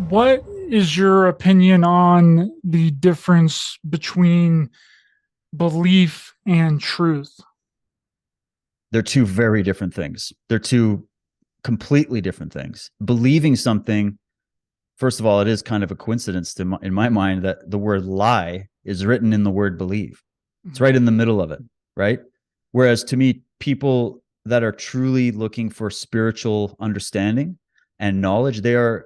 What is your opinion on the difference between belief and truth? They're two very different things. They're two completely different things. Believing something, first of all, it is kind of a coincidence in my mind that the word lie is written in the word believe. It's right in the middle of it, right? Whereas to me, people that are truly looking for spiritual understanding and knowledge, they're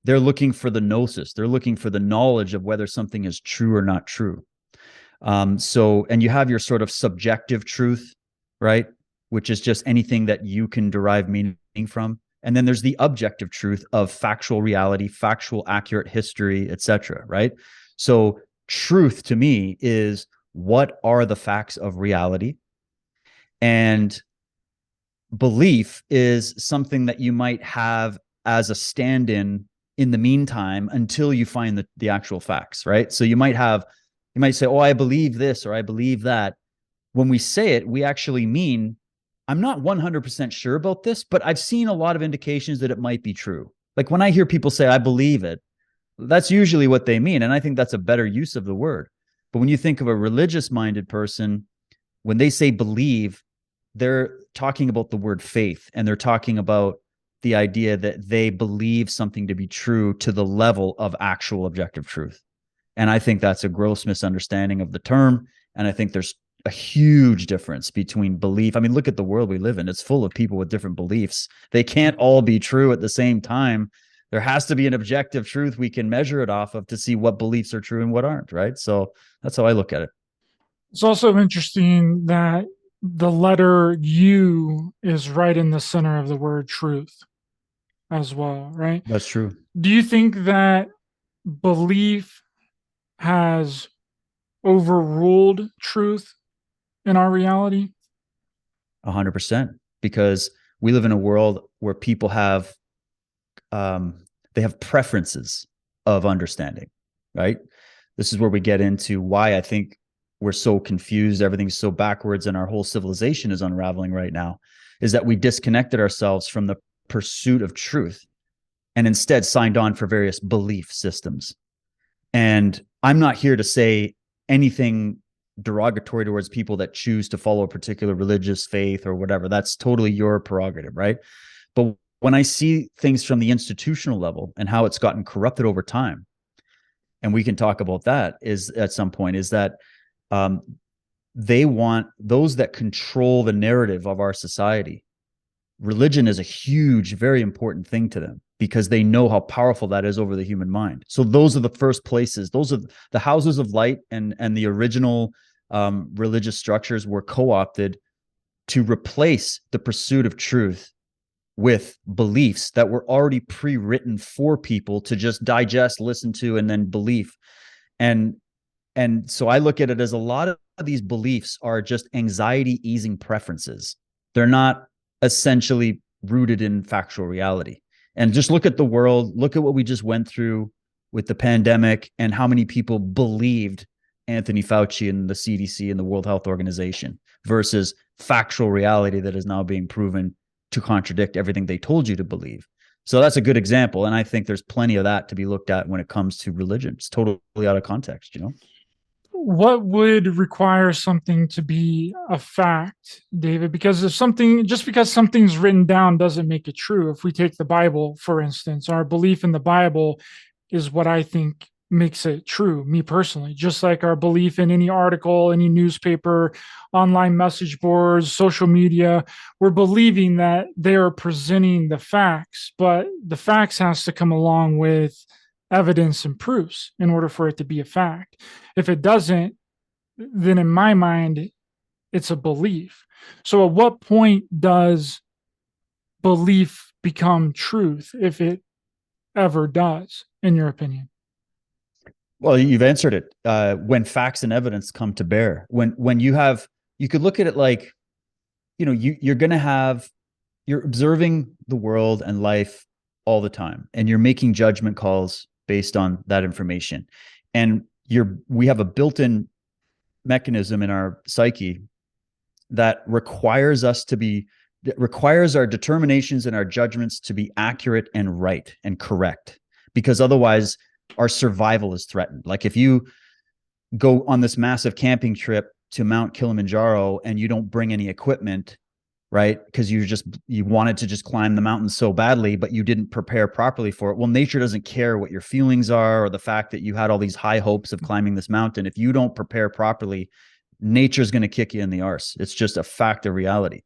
looking for the gnosis. They're looking for the knowledge of whether something is true or not true. And you have your sort of subjective truth, right? Which is just anything that you can derive meaning from. And then there's the objective truth of factual reality, factual, accurate history, etc. Right? So truth to me is what are the facts of reality, and belief is something that you might have as a stand-in the meantime until you find the actual facts, right? So you might say, oh, I believe this or I believe that. When we say it, we actually mean, I'm not 100% sure about this, but I've seen a lot of indications that it might be true. Like when I hear people say, I believe it, that's usually what they mean. And I think that's a better use of the word. But when you think of a religious minded person, when they say believe, they're talking about the word faith, and they're talking about the idea that they believe something to be true to the level of actual objective truth. And I think that's a gross misunderstanding of the term. And I think there's a huge difference between belief. I mean, look at the world we live in. It's full of people with different beliefs. They can't all be true at the same time. There has to be an objective truth we can measure it off of to see what beliefs are true and what aren't, right? So that's how I look at it. It's also interesting that the letter U is right in the center of the word truth as well, right? That's true. Do you think that belief has overruled truth in our reality? 100%. Because we live in a world where people have they have preferences of understanding, right? This is where we get into why I think we're so confused, everything's so backwards, and our whole civilization is unraveling right now, is that we disconnected ourselves from the pursuit of truth and instead signed on for various belief systems. And I'm not here to say anything derogatory towards people that choose to follow a particular religious faith or whatever. That's totally your prerogative, right? But when I see things from the institutional level and how it's gotten corrupted over time, and we can talk about that is at some point, is that um, they want those that control the narrative of our society. Religion is a huge, very important thing to them because they know how powerful that is over the human mind. So those are the first places. Those are the houses of light, and the original religious structures were co-opted to replace the pursuit of truth with beliefs that were already pre-written for people to just digest, listen to, and then believe. And so I look at it as a lot of these beliefs are just anxiety easing preferences. They're not essentially rooted in factual reality. And just look at the world, look at what we just went through with the pandemic and how many people believed Anthony Fauci and the CDC and the World Health Organization versus factual reality that is now being proven to contradict everything they told you to believe. So that's a good example. And I think there's plenty of that to be looked at when it comes to religion. It's totally out of context, you know? What would require something to be a fact, David? Because if something, just because something's written down doesn't make it true. If we take the Bible, for instance, our belief in the Bible is what I think makes it true, me personally, just like our belief in any article, any newspaper, online message boards, social media. We're believing that they are presenting the facts, but the facts has to come along with evidence and proofs in order for it to be a fact. If it doesn't, then in my mind, it's a belief. So at what point does belief become truth, if it ever does, in your opinion? Well, you've answered it. When facts and evidence come to bear, when you could look at it like, you're going to you're observing the world and life all the time, and you're making judgment calls based on that information. And we have a built-in mechanism in our psyche that requires our determinations and our judgments to be accurate and right and correct. because otherwise our survival is threatened. Like if you go on this massive camping trip to Mount Kilimanjaro and you don't bring any equipment, right? Because you wanted to just climb the mountain so badly, but you didn't prepare properly for it. Well, nature doesn't care what your feelings are or the fact that you had all these high hopes of climbing this mountain. If you don't prepare properly, nature's going to kick you in the arse. It's just a fact of reality.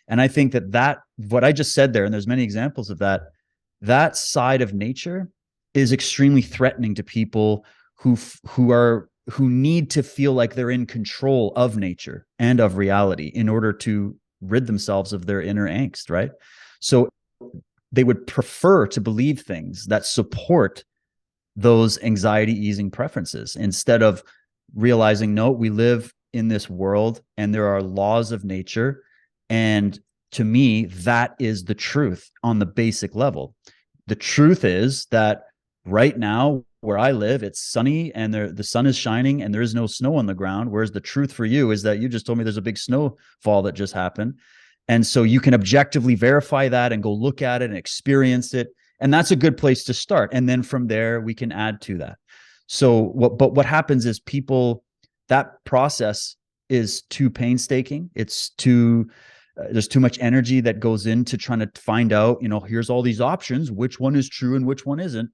And I think that what I just said there, and there's many examples of that side of nature is extremely threatening to people who need to feel like they're in control of nature and of reality in order to rid themselves of their inner angst, right? So they would prefer to believe things that support those anxiety easing preferences instead of realizing, no, we live in this world and there are laws of nature. And to me, that is the truth on the basic level. The truth is that right now, where I live, it's sunny and the sun is shining and there is no snow on the ground. Whereas the truth for you is that you just told me there's a big snowfall that just happened. And so you can objectively verify that and go look at it and experience it. And that's a good place to start. And then from there, we can add to that. So what happens is that process is too painstaking. It's there's too much energy that goes into trying to find out, here's all these options, which one is true and which one isn't.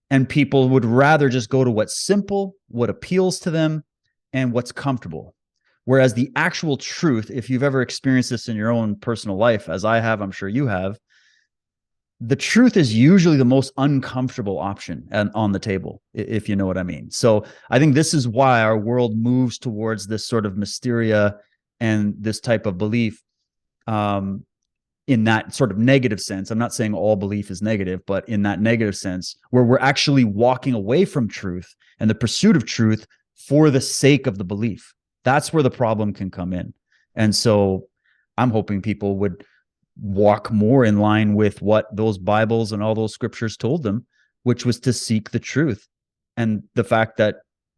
And people would rather just go to what's simple, what appeals to them, and what's comfortable. Whereas the actual truth, if you've ever experienced this in your own personal life, as I have, I'm sure you have, the truth is usually the most uncomfortable option on the table, if you know what I mean. So I think this is why our world moves towards this sort of mysteria and this type of belief, in that sort of negative sense. I'm not saying all belief is negative, but in that negative sense, where we're actually walking away from truth and the pursuit of truth for the sake of the belief. That's where the problem can come in. And so I'm hoping people would walk more in line with what those Bibles and all those scriptures told them, which was to seek the truth. And the fact that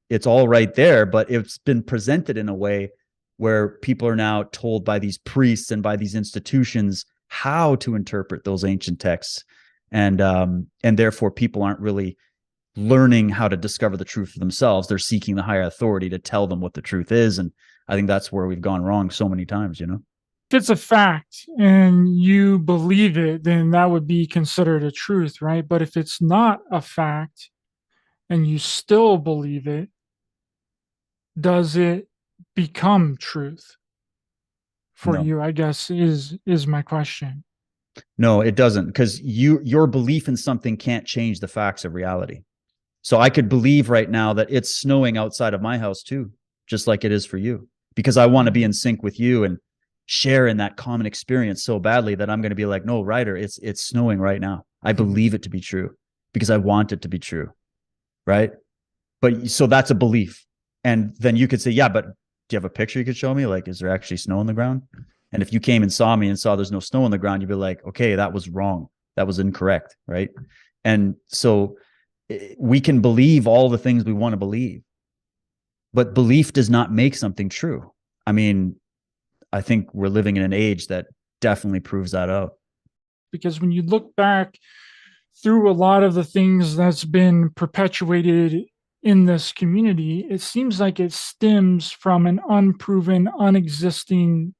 it's all right there, but it's been presented in a way where people are now told by these priests and by these institutions how to interpret those ancient texts. And therefore people aren't really learning how to discover the truth for themselves. They're seeking the higher authority to tell them what the truth is. And I think that's where we've gone wrong so many times, If it's a fact and you believe it, then that would be considered a truth, right? But if it's not a fact and you still believe it, does it become truth for No. you, I guess, is my question. No, it doesn't, because your belief in something can't change the facts of reality. So I could believe right now that it's snowing outside of my house too, just like it is for you, because I want to be in sync with you and share in that common experience so badly that I'm going to be like, no, Ryder, it's snowing right now. I believe it to be true because I want it to be true. Right. But so that's a belief. And then you could say, yeah, but do you have a picture you could show me? Like, is there actually snow on the ground? And if you came and saw me and saw there's no snow on the ground, you'd be like, okay, that was wrong. That was incorrect. Right. And so we can believe all the things we want to believe, but belief does not make something true. I mean, I think we're living in an age that definitely proves that out. Because when you look back through a lot of the things that's been perpetuated in this community, it seems like it stems from an unproven, unexisting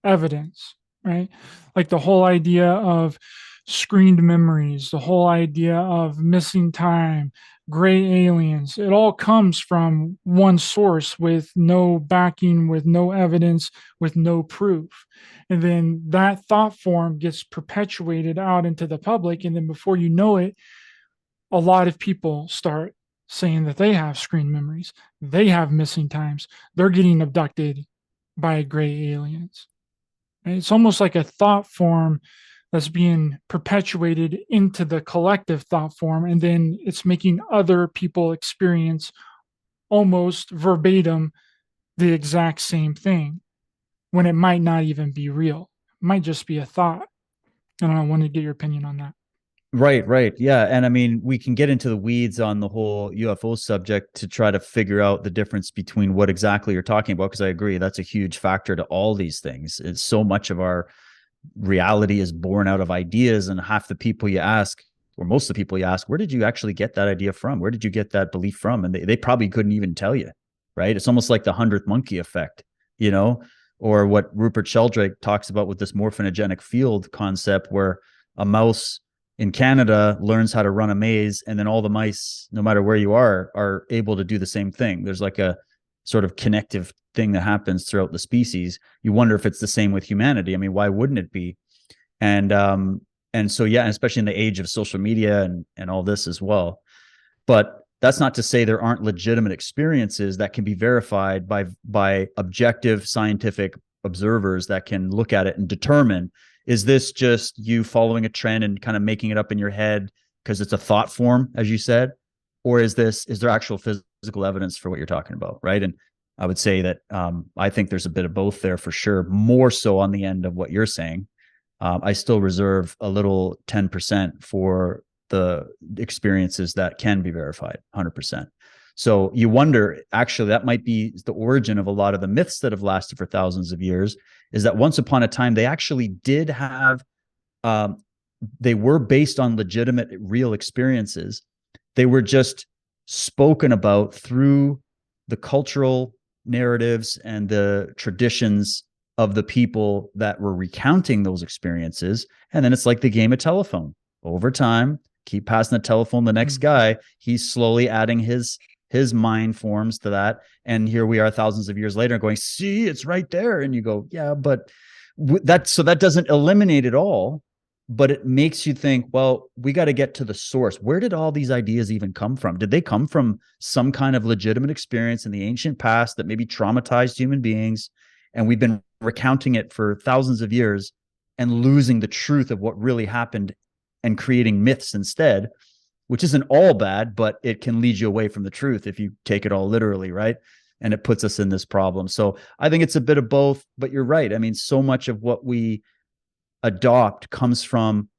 evidence, right? Like the whole idea of screened memories, the whole idea of missing time, gray aliens. It all comes from one source with no backing, with no evidence, with no proof. And then that thought form gets perpetuated out into the public. And then before you know it, a lot of people start saying that they have screen memories, they have missing times, they're getting abducted by gray aliens. And it's almost like a thought form that's being perpetuated into the collective thought form, and then it's making other people experience almost verbatim the exact same thing when it might not even be real. It might just be a thought. And I want to get your opinion on that. Right. Yeah. And I mean, we can get into the weeds on the whole UFO subject to try to figure out the difference between what exactly you're talking about. Cause I agree, that's a huge factor to all these things. It's so much of our reality is born out of ideas. And half the people you ask, or most of the people you ask, where did you actually get that idea from? Where did you get that belief from? And they probably couldn't even tell you, right? It's almost like the 100th monkey effect, you know, or what Rupert Sheldrake talks about with this morphinogenic field concept, where a mouse in Canada learns how to run a maze, and then all the mice, no matter where you are able to do the same thing. There's like a sort of connective thing that happens throughout the species. You wonder if it's the same with humanity. I mean, why wouldn't it be? And so, yeah, especially in the age of social media and all this as well. But that's not to say there aren't legitimate experiences that can be verified by objective scientific observers that can look at it and determine, is this just you following a trend and kind of making it up in your head because it's a thought form, as you said, or is there actual physical evidence for what you're talking about, right? And I would say that I think there's a bit of both there for sure, more so on the end of what you're saying. I still reserve a little 10% for the experiences that can be verified 100%. So you wonder, actually, that might be the origin of a lot of the myths that have lasted for thousands of years, is that once upon a time, they actually did have, they were based on legitimate, real experiences. They were just spoken about through the cultural narratives and the traditions of the people that were recounting those experiences. And then it's like the game of telephone. Over time, keep passing the telephone to the next guy. He's slowly adding his mind forms to that. And here we are thousands of years later going, see, it's right there. And you go, yeah, but that doesn't eliminate it all, but it makes you think, well, we got to get to the source. Where did all these ideas even come from? Did they come from some kind of legitimate experience in the ancient past that maybe traumatized human beings? And we've been recounting it for thousands of years and losing the truth of what really happened and creating myths instead, which isn't all bad, but it can lead you away from the truth if you take it all literally, right? And it puts us in this problem. So I think it's a bit of both, but you're right. I mean, so much of what we adopt comes from,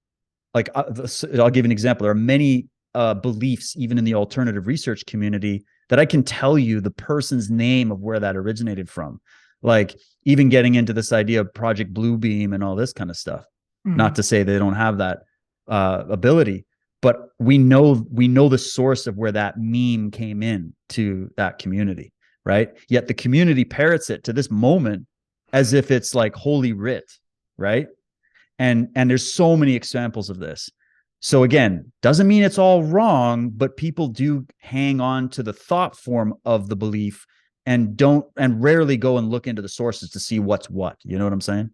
like, I'll give you an example. There are many beliefs, even in the alternative research community, that I can tell you the person's name of where that originated from. Like even getting into this idea of Project Bluebeam and all this kind of stuff. Not to say they don't have that ability, but we know the source of where that meme came in to that community, right? Yet the community parrots it to this moment as if it's like holy writ, right? And there's so many examples of this. So again, doesn't mean it's all wrong, but people do hang on to the thought form of the belief and rarely go and look into the sources to see what's what. You know what I'm saying?